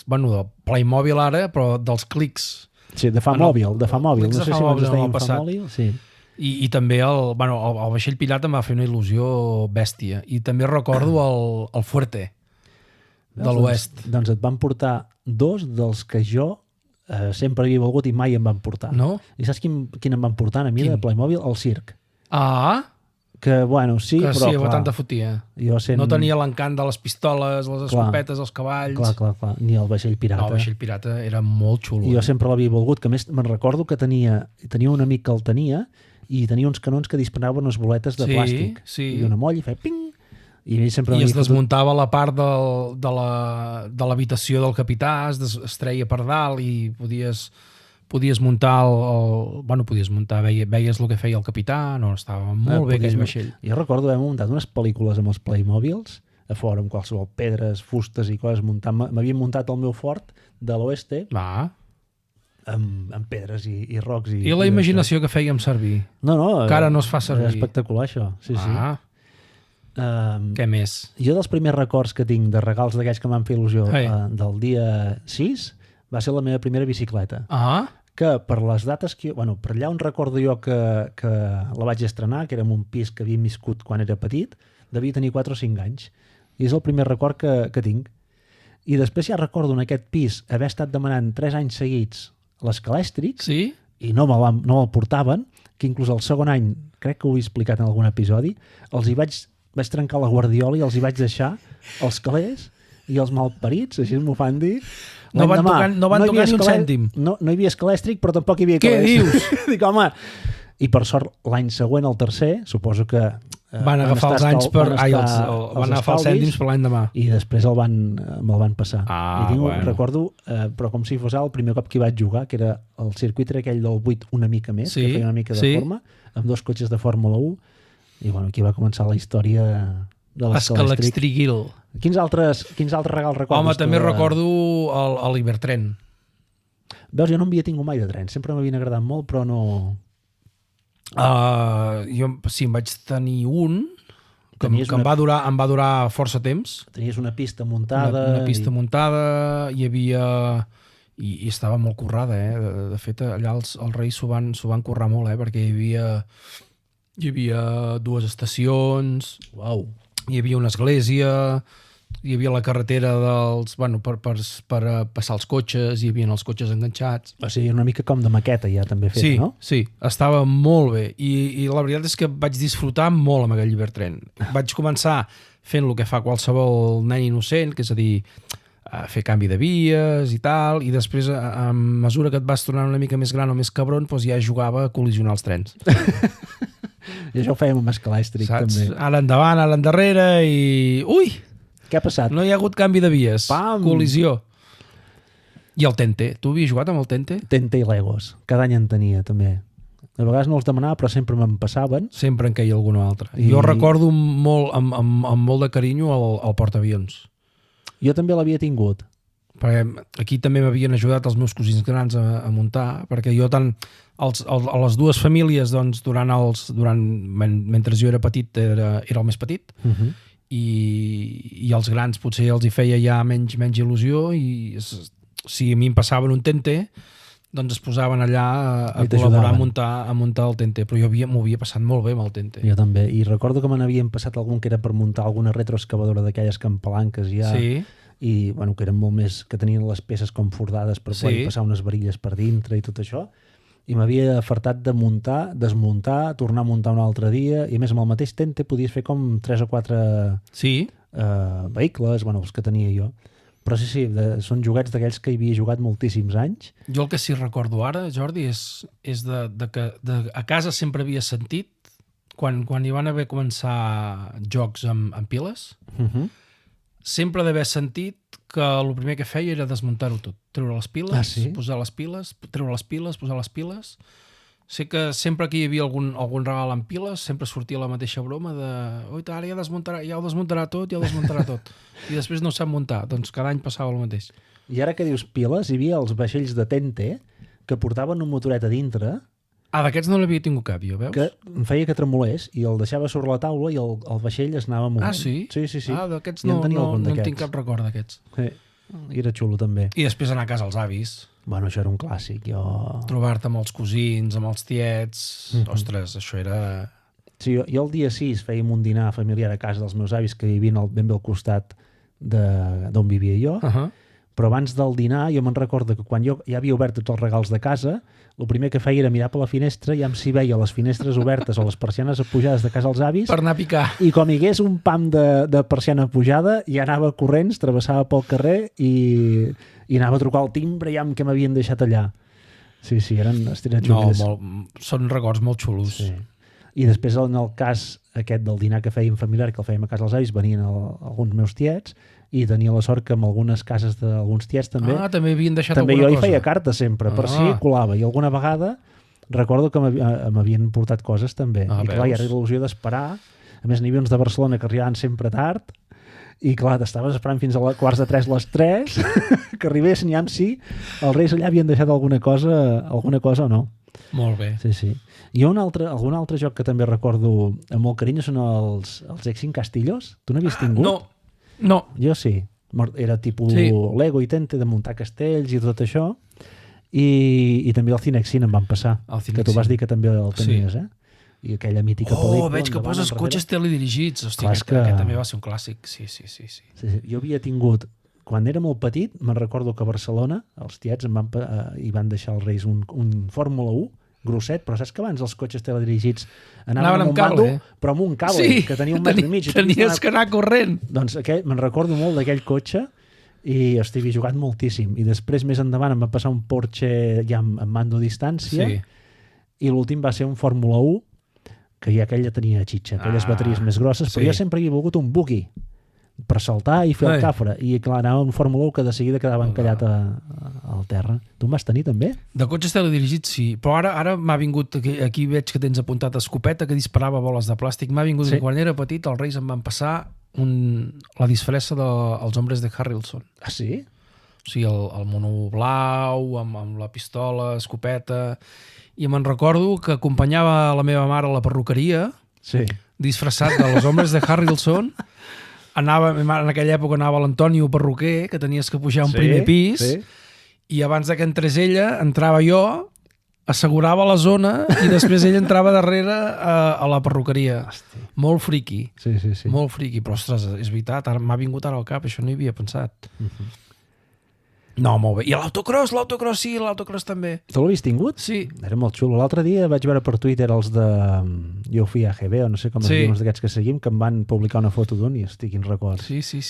Playmobil ara, però dels clics. Sí, de fa mòbil. No sé si abans es deien fa mòbil. Sí. I també el vaixell pirata em va fer una il·lusió bèstia. I també recordo el Fuerte de l'Oest. Doncs et van portar dos dels que jo sempre havia volgut i mai em van portar. No? I saps quin em van portar a mi de Playmobil? El circ. Que, bueno, sí, que però... Sí, tant fotia. No tenia l'encant de les pistoles, les escopetes, els cavalls... Clar. Ni el vaixell pirata. No, el vaixell pirata era molt xulo. I jo sempre l'havia volgut, que a més me'n recordo que tenia un amic que el tenia i tenia uns canons que disparaven unes boletes de plàstic. Sí. I una molla i feia ping! I es desmuntava la part de l'habitació del capità, es treia per dalt i podies muntar veies el que feia el capità, estava molt bé aquell vaixell. Jo recordo haver muntat unes pel·lícules amb els Playmobils a fora, amb qualsevol pedres, fustes i coses muntant. M'havien muntat el meu fort de l'oeste amb pedres i rocs. I la imaginació que fèiem servir? No, que ara no es fa servir. És espectacular, això. Sí. Què més? Jo dels primers records que tinc de regals d'aquells que m'han fet il·lusió del dia 6 va ser la meva primera bicicleta. Que per les dates que... per allà on recordo jo que la vaig estrenar, que era en un pis que havia viscut quan era petit, devia tenir 4 o 5 anys. I és el primer record que tinc. I després ja recordo en aquest pis haver estat demanant 3 anys seguits l'escalèstric Sí? i no me'l portaven, que inclús el segon any, crec que ho he explicat en algun episodi, vaig trencar la guardiola i els hi vaig deixar els calés i els malparits, així m'ho fan dir. No van L'endemà, tocar hi havia ni un cèntim. No hi havia escalèstric, però tampoc hi havia Què calés. dius? Dic, home... I per sort, l'any següent, el tercer, suposo que... Van agafar els anys per... Van agafar els cèntims per l'any demà. I després me'l van passar. I bueno. recordo, però com si fos el primer cop que hi vaig jugar, que era el circuit era aquell del 8 una mica més, que feia una mica de forma, amb 2 cotxes de Fórmula 1, i bueno, aquí va començar la història de l'escalèstric. Quins altres regals recordes? Home, també recordo l'Ibertren. Veus, jo no havia tingut mai de tren, sempre m'havien agradat molt, però no... Jo sí, em vaig tenir un que em va durar força temps. Tenies una pista muntada. Una pista muntada, hi havia... I estava molt currada, De fet, allà els reis s'ho van currar molt, perquè hi havia 2 estacions, Uau. hi havia una església, hi havia la carretera per passar els cotxes, hi havia els cotxes enganxats. O sigui, una mica com de maqueta ja també fet, sí, no? Sí, estava molt bé i la veritat és que vaig disfrutar molt amb aquell Ibertren. Vaig començar fent el que fa qualsevol nen innocent, que és a dir, fer canvi de vies i tal, i després a mesura que et vas tornant una mica més gran o més cabron, doncs ja jugava a col·lisionar els trens. I això ho fèiem amb escalèstric, també. Ara endavant, ara endarrere i... Ui! Què ha passat? No hi ha hagut canvi de vies. Pam! Col·lisió. I el Tente. Tu havies jugat amb el Tente? Tente i Legos. Cada any en tenia, també. A vegades no els demanava, però sempre me'n passaven. Sempre en queia algun altre. Jo recordo molt, amb molt de carinyo el portaavions. Jo també l'havia tingut. Perquè aquí també m'havien ajudat els meus cosins grans a muntar, perquè jo tant... A les dues famílies, doncs, mentre jo era petit, era el més petit, i els grans potser els hi feia ja menys il·lusió, i si a mi em passaven un Tente, doncs es posaven allà a col·laborar a muntar el Tente, però jo m'ho havia passat molt bé amb el Tente. Jo també, i recordo que me n'havien passat algun que era per muntar alguna retroexcavadora d'aquelles que amb palanques ja... Sí. I bueno, que eren molt més, que tenien les peces com fordades per poder passar unes varilles per dintre i tot això, i m'havia afartat de muntar, desmuntar, tornar a muntar un altre dia, i a més amb el mateix Tente podies fer com 3 o 4 vehicles, bueno, els que tenia jo. Però sí, són joguets d'aquells que hi havia jugat moltíssims anys. Jo el que sí recordo ara, Jordi, és que a casa sempre havia sentit, quan hi van haver començar jocs amb piles, sempre d'haver sentit que el primer que feia era desmuntar-ho tot. Treure les piles, posar les piles, treure les piles, posar les piles. Sé que sempre que hi havia algun regal amb piles, sempre sortia la mateixa broma de oi, ara ja ho desmuntarà tot. I després no sap muntar. Doncs cada any passava el mateix. I ara que dius piles, hi havia els vaixells de Tente que portaven un motoret a dintre. D'aquests no l'havia tingut cap, jo, veus? Que em feia que tremolés i el deixava sobre la taula i el vaixell es anava movent. Sí? Sí. D'aquests no tinc cap record d'aquests. Sí, i era xulo també. I després anar a casa als avis. Bueno, això era un clàssic. Trobar-te amb els cosins, amb els tiets... Ostres, això era... Sí, jo el dia 6 fèiem un dinar familiar a casa dels meus avis que vivien ben bé al costat d'on vivia jo. Però abans del dinar jo me'n recordo que quan jo ja havia obert tots els regals de casa, el primer que feia era mirar per la finestra i ja si veia les finestres obertes o les persianes apujades de casa als avis... Per anar a picar. I com hi hagués un pam de persiana apujada, ja anava corrents, travessava pel carrer i anava a trucar al timbre ja amb què m'havien deixat allà. Sí, eren xulles. Són records molt xulos. Sí. I després, en el cas aquest del dinar que fèiem familiar, que el fèiem a casa dels avis, venien alguns meus tiets i tenia la sort que en algunes cases d'alguns tiets també... també havien deixat també alguna cosa. També jo hi feia cartes sempre, per si colava. I alguna vegada recordo que m'havien portat coses també. I clar, hi era l'il·lusió d'esperar. A més, n'hi havia uns de Barcelona que arribaven sempre tard i clar, t'estaves esperant fins a quarts de 3, les 3, que arribessin i si els reis allà havien deixat alguna cosa o no. Molt bé. Sí. I algun altre joc que també recordo amb molt carinyo són els Exin Castillos. Tu n'havies tingut? No. Jo sí. Era tipus Lego i Tente de muntar castells i tot això. I també el Cinexin em van passar. Que tu vas dir que també el tenies, I aquella mítica pel·lícula... Veig que poses cotxes teledirigits. Hòstia, aquest també va ser un clàssic. Sí. Jo havia tingut quan era molt petit, me'n recordo que a Barcelona els tiets hi van deixar als Reis un Fórmula 1 grosset, però saps que abans els cotxes teledirigits anaven amb un cable, mando, però amb un cable, sí, que tenia 1 metre i mig. Tenies que anar corrent. Doncs me'n recordo molt d'aquell cotxe i estic jugat moltíssim. I després, més endavant, em va passar un Porsche ja amb mando a distància i l'últim va ser un Fórmula 1 que ja aquella tenia xitxa, aquelles bateries més grosses, però jo sempre havia volgut un buggy per saltar i fer el cafre. I clar, anava un Fórmula 1 que de seguida quedava encallat al terra. Tu en vas tenir també? De cotxes teledirigits sí, però ara m'ha vingut, aquí veig que tens apuntat escopeta que disparava boles de plàstic, m'ha vingut que quan era petit els Reis em van passar la disfressa dels hombres de Harrelson. Ah, sí? O sigui, el mono blau, amb la pistola, escopeta... I me'n recordo que acompanyava la meva mare a la perruqueria, disfressat dels hombres de Harrelson. En aquella època anava l'Antonio perruquer, que tenies que pujar un primer pis, i abans que entrés ella, entrava jo, assegurava la zona, i després ella entrava darrere a la perruqueria. Hosti. Molt friqui. Sí. Molt friqui, però ostres, és veritat, m'ha vingut ara al cap, això no hi havia pensat. No, molt bé. I l'autocross sí, l'autocross també. Tu l'havies tingut? Sí. Era molt xulo. L'altre dia vaig veure per Twitter els de Yofi AGB, o no sé com es diuen, d'aquests que seguim, que em van publicar una foto d'un i estic en records. Sí.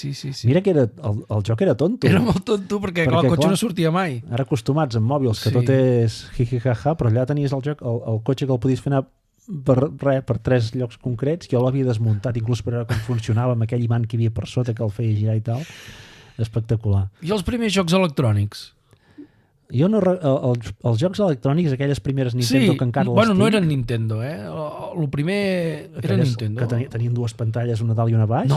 Mira que el joc era tonto. Era molt tonto perquè clar, el cotxe no sortia mai. Ara acostumats amb mòbils, que tot és jijijaja, però allà tenies el joc, el cotxe que el podies fer anar per 3 llocs concrets. Jo l'havia desmuntat, inclús per veure com funcionava amb aquell imant que hi havia per sota que el feia girar i tal. Espectacular. I els primers jocs electrònics? Jo no... Els jocs electrònics, aquelles primeres Nintendo que encara les tinc... no eren Nintendo, El primer era Nintendo. Que tenien 2 pantalles, una dalt i una baix? No.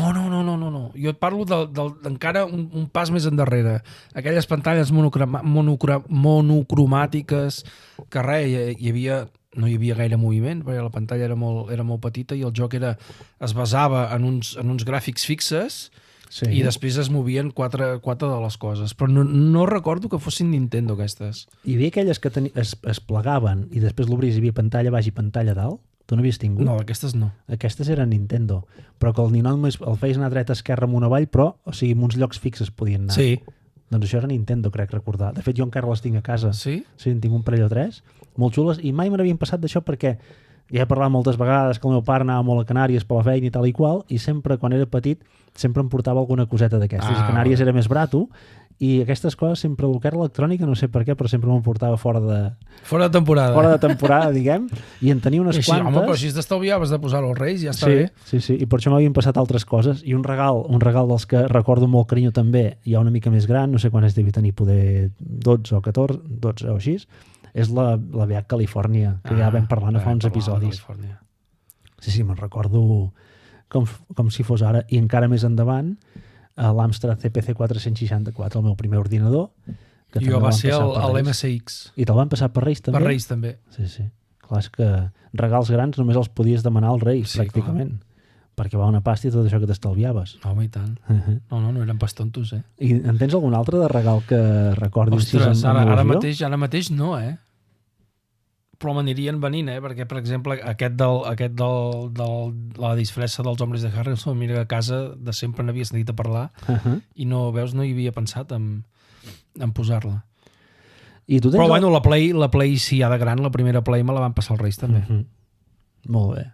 Jo et parlo d'encara un pas més endarrere. Aquelles pantalles monocromàtiques que no hi havia gaire moviment, perquè la pantalla era molt petita i el joc es basava en uns gràfics fixes. Sí. I després es movien quatre de les coses. Però no recordo que fossin Nintendo, aquestes. Hi havia aquelles que es plegaven i després l'obris i hi havia pantalla baix i pantalla dalt? Tu no havies tingut? No, aquestes no. Aquestes eren Nintendo. Però que el ninot el feies anar dreta, esquerra, amunt avall, però, o sigui, en uns llocs fixes podien anar. Sí. Doncs això era Nintendo, crec recordar. De fet, jo encara les tinc a casa. Sí? Sí, en tinc un parell o 3, molt xules, i mai me n'havien passat d'això perquè ja he parlat moltes vegades que el meu pare anava molt a Canàries per la feina i tal i qual, i sempre, quan era petit, sempre em portava alguna coseta d'aquestes. Canàries era més barato, i aquestes coses sempre, el que era electrònica, no sé per què, però sempre me'n portava fora de temporada. Fora de temporada, diguem, i en tenia unes quantes. Home, però així t'estalviaves de posar-ho als Reis, ja està bé. Sí, i per això m'havien passat altres coses, i un regal dels que recordo molt carinyo també, ja una mica més gran, no sé quan es devia tenir, poder 12 o 14, 12 o així, és la Beat Califòrnia, que ja vam parlar fa uns episodis. Sí, me'n recordo com si fos ara. I encara més endavant, l'Amstrad CPC 464, el meu primer ordinador. I jo va ser l'MSX. I te'l van passar per Reis també? Per Reis també. Sí. Clar, és que regals grans només els podies demanar als Reis, pràcticament. Perquè va una pasta i tot això que t'estalviaves. No, home, i tant. No eren pas tontos, I en tens algun altre de regal que recordis? Ostres, ara mateix no, però m'anirien venint, perquè, per exemple, aquest de la disfressa dels hombres de Harrelson, mira que a casa de sempre n'havia sentit a parlar i no hi havia pensat en posar-la. Però bueno, la Play sí, ja de gran, la primera Play me la van passar els Reis també. Molt bé.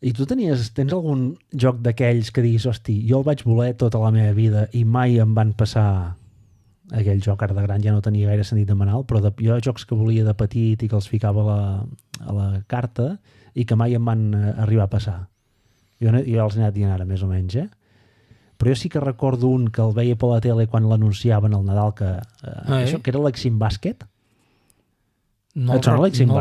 I tu tens algun joc d'aquells que diguis, hosti, jo el vaig voler tota la meva vida i mai em van passar aquell joc, ara de gran ja no tenia gaire sentit demanal, però jo jocs que volia de petit i que els ficava a la carta i que mai em van arribar a passar. Jo els he anat dient ara, més o menys, Però jo sí que recordo un que el veia per la tele quan l'anunciaven al Nadal, això, que era l'Exim Bàsquet. No el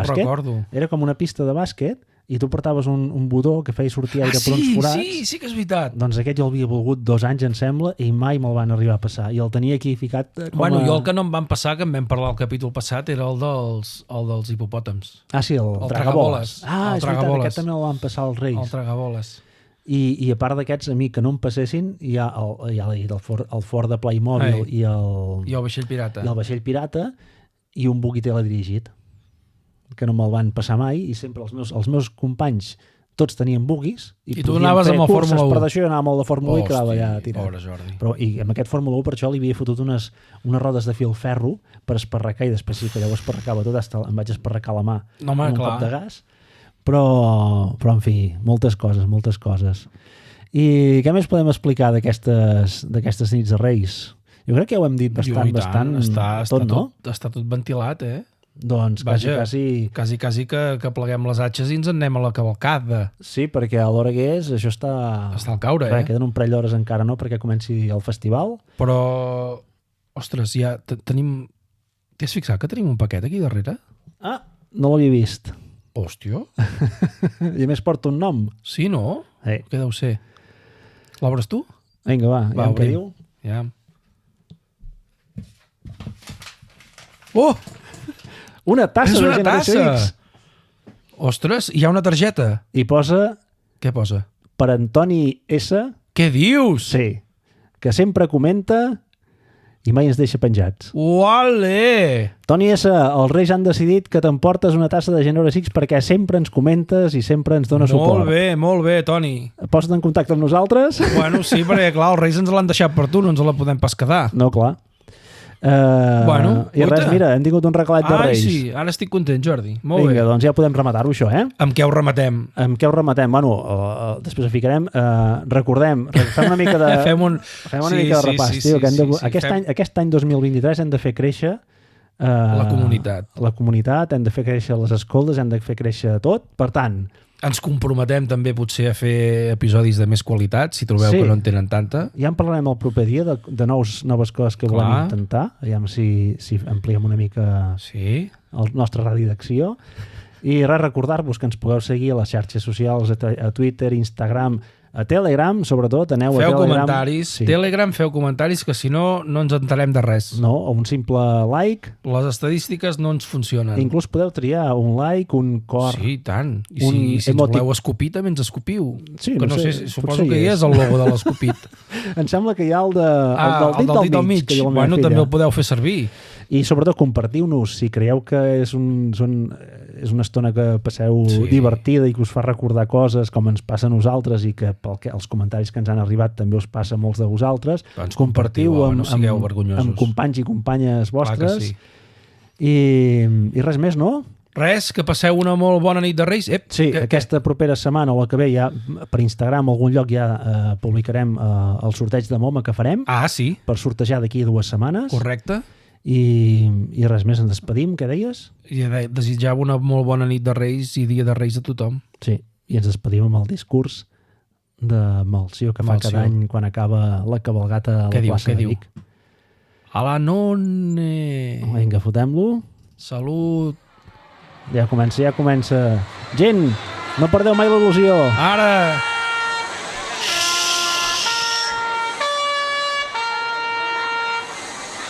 recordo. Era com una pista de bàsquet i tu portaves un botó que feia sortir aire per uns forats. Sí que és veritat. Doncs aquest jo l'havia volgut 2 anys, em sembla, i mai me'l van arribar a passar. I el tenia aquí ficat jo el que no em van passar, que en vam parlar al capítol passat, era el dels hipopòtams. Ah, sí, el tragaboles. És veritat, aquest també el van passar als Reis. El tragaboles. I a part d'aquests, a mi que no em passessin, hi ha el Ford de Playmobil i el vaixell pirata. I el vaixell pirata i un bugui teledirigit que no me'l van passar mai, i sempre els meus companys tots tenien buguis I tu anaves amb el Fórmula 1. per això jo anava amb el de Fórmula 1 i quedava allà tirat. Pobre Jordi. Però, i amb aquest Fórmula 1 per això li havia fotut unes rodes de filferro per esparracar, i després sí que allò ho esparracava tot, hasta em vaig esparracar la mà amb un cop de gas. Però en fi, moltes coses. I què més podem explicar d'aquestes nits de Reis? Jo crec que ja ho hem dit bastant tot, no? Està tot ventilat, Doncs quasi que pleguem les atxes i ens en anem a la cavalcada. Sí, perquè a l'hora que és, això està al caure, Queden un parell d'hores encara, no?, perquè comenci el festival. Però, ostres, ja tenim... T'has fixat que tenim un paquet aquí darrere? Ah, no l'havia vist. Hòstia. I a més porta un nom. Sí, no? Què deu ser? L'obres tu? Vinga, va, què diu? Ja. Oh! Una tassa És de una Generació tassa! X. Ostres, hi ha una targeta. I posa... Què posa? Per Antoni S. Què dius? Sí. Que sempre comenta i mai ens deixa penjats. Uale! Toni S., els Reis han decidit que t'emportes una tassa de Generació X perquè sempre ens comentes i sempre ens dones suport. Molt bé, Toni. Posa't en contacte amb nosaltres? Bueno, sí, perquè clar, els Reis ens l'han deixat per tu, no ens la podem pas quedar. No, clar. I res, mira, hem tingut un regalet de Reis. Sí, ara estic content, Jordi. Molt bé. Vinga, doncs ja podem rematar-ho, això, Amb què ho rematem? Bueno, després ho ficarem. Fem una mica de... Fem una mica de repàs, tio. Aquest any 2023 hem de fer créixer la comunitat. La comunitat, hem de fer créixer les escoltes, hem de fer créixer tot. Per tant... Ens comprometem també potser a fer episodis de més qualitat, si trobeu que no en tenen tanta. Ja en parlarem el proper dia de noves coses que volem intentar. Aviam si ampliem una mica el nostre radi d'acció. I res, recordar-vos que ens podeu seguir a les xarxes socials, a Twitter, Instagram, a Telegram, sobretot, aneu a Telegram. Feu comentaris. Telegram, feu comentaris, que si no, no ens enterem de res. No, o un simple like. Les estadístiques no ens funcionen. Inclús podeu triar un like, un cor... Sí, tant. I si ens voleu escopir, també ens escopiu. Sí, que no sé, suposo que hi és el logo de l'escopit. Em sembla que hi ha el del dit al mig. Bueno, també el podeu fer servir. I sobretot compartiu-nos si creieu que és una estona que passeu divertida i que us fa recordar coses com ens passa a nosaltres i que els comentaris que ens han arribat també us passa a molts de vosaltres. Compartiu amb companys i companyes vostres. I res més, no? Res, que passeu una molt bona nit de Reis. Sí, aquesta propera setmana o la que ve ja per Instagram o algun lloc ja publicarem el sorteig de MoMA que farem. Ah, sí. Per sortejar d'aquí 2 setmanes. Correcte. I res més, ens despedim, què deies? I desitjava una molt bona nit de Reis i dia de Reis a tothom. Sí, i ens despedim amb el discurs de Malció que fa cada any quan acaba la cabalgata a la plaça de Vic. A la nonne! Vinga, fotem-lo. Salut! Ja comença. Gent, no perdeu mai l'il·lusió. Ara!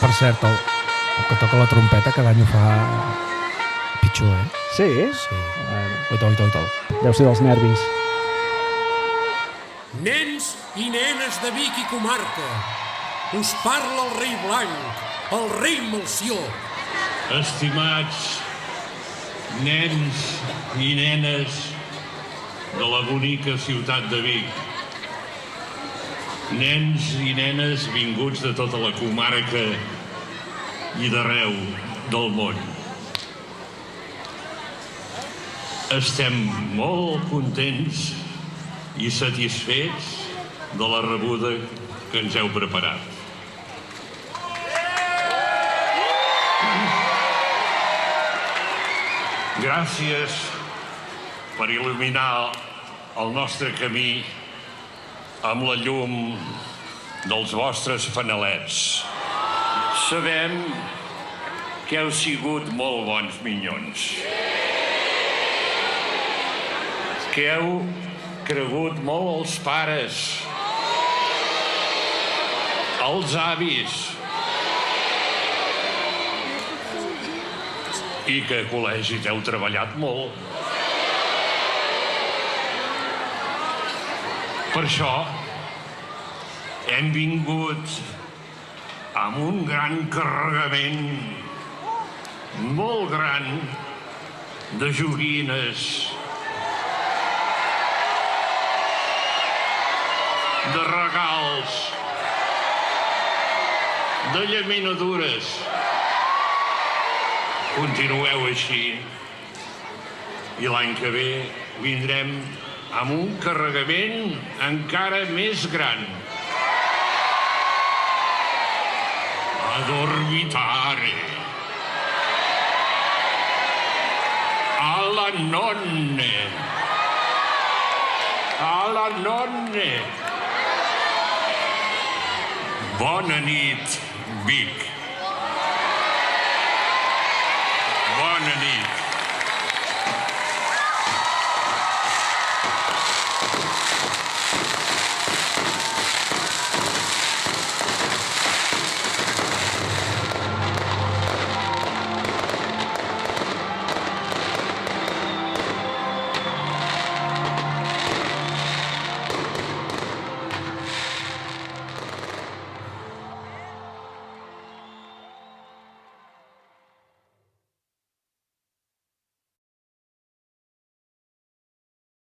Per cert, el que toca la trompeta cada any ho fa pitjor, Sí? Sí. Oita. Deu ser dels nervis. Nens i nenes de Vic i comarca, us parla el rei Blanc, el rei Malció. Estimats nens i nenes de la bonica ciutat de Vic, nens i nenes vinguts de tota la comarca i d'arreu del món. Estem molt contents i satisfets de la rebuda que ens heu preparat. Gràcies per il·luminar el nostre camí amb la llum dels vostres fanalets. Sabem que heu sigut molt bons minyons. Que heu cregut molt els pares, els avis, i que a col·legi t'heu treballat molt. Per això hem vingut amb un gran carregament, molt gran, de joguines de regals, de llaminadures. Continueu així i l'any que ve vindrem amb un carregament encara més gran. Ad orbitare. Alla nonne. Alla nonne. Bona nit, Vic.